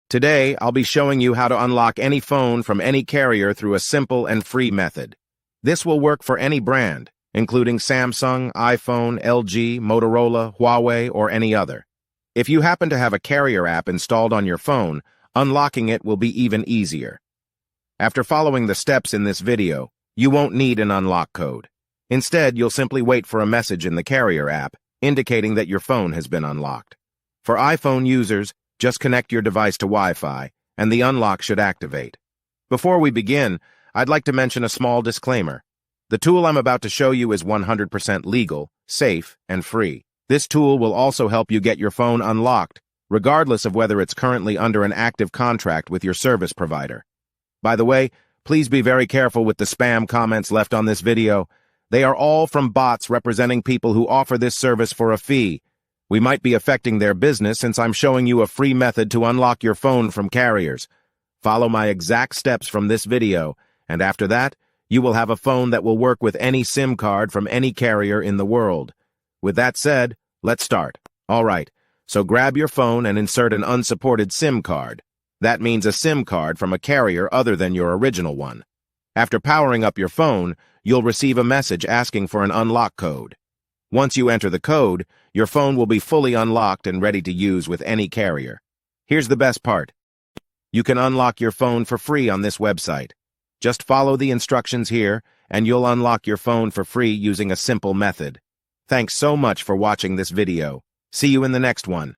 Today, I'll be showing you how to unlock any phone from any carrier through a simple and free method. This will work for any brand, including Samsung, iPhone, LG, Motorola, Huawei, or any other. If you happen to have a carrier app installed on your phone, unlocking it will be even easier. After following the steps in this video, you won't need an unlock code. Instead, you'll simply wait for a message in the carrier app indicating that your phone has been unlocked. For iPhone users, just connect your device to Wi-Fi, and the unlock should activate. Before we begin, I'd like to mention a small disclaimer. The tool I'm about to show you is 100% legal, safe, and free. This tool will also help you get your phone unlocked, regardless of whether it's currently under an active contract with your service provider. By the way, please be very careful with the spam comments left on this video. They are all from bots representing people who offer this service for a fee. We might be affecting their business since I'm showing you a free method to unlock your phone from carriers. Follow my exact steps from this video, and after that, you will have a phone that will work with any SIM card from any carrier in the world. With that said, let's start. Alright, so grab your phone and insert an unsupported SIM card. That means a SIM card from a carrier other than your original one. After powering up your phone, you'll receive a message asking for an unlock code. Once you enter the code, your phone will be fully unlocked and ready to use with any carrier. Here's the best part. You can unlock your phone for free on this website. Just follow the instructions here, and you'll unlock your phone for free using a simple method. Thanks so much for watching this video. See you in the next one.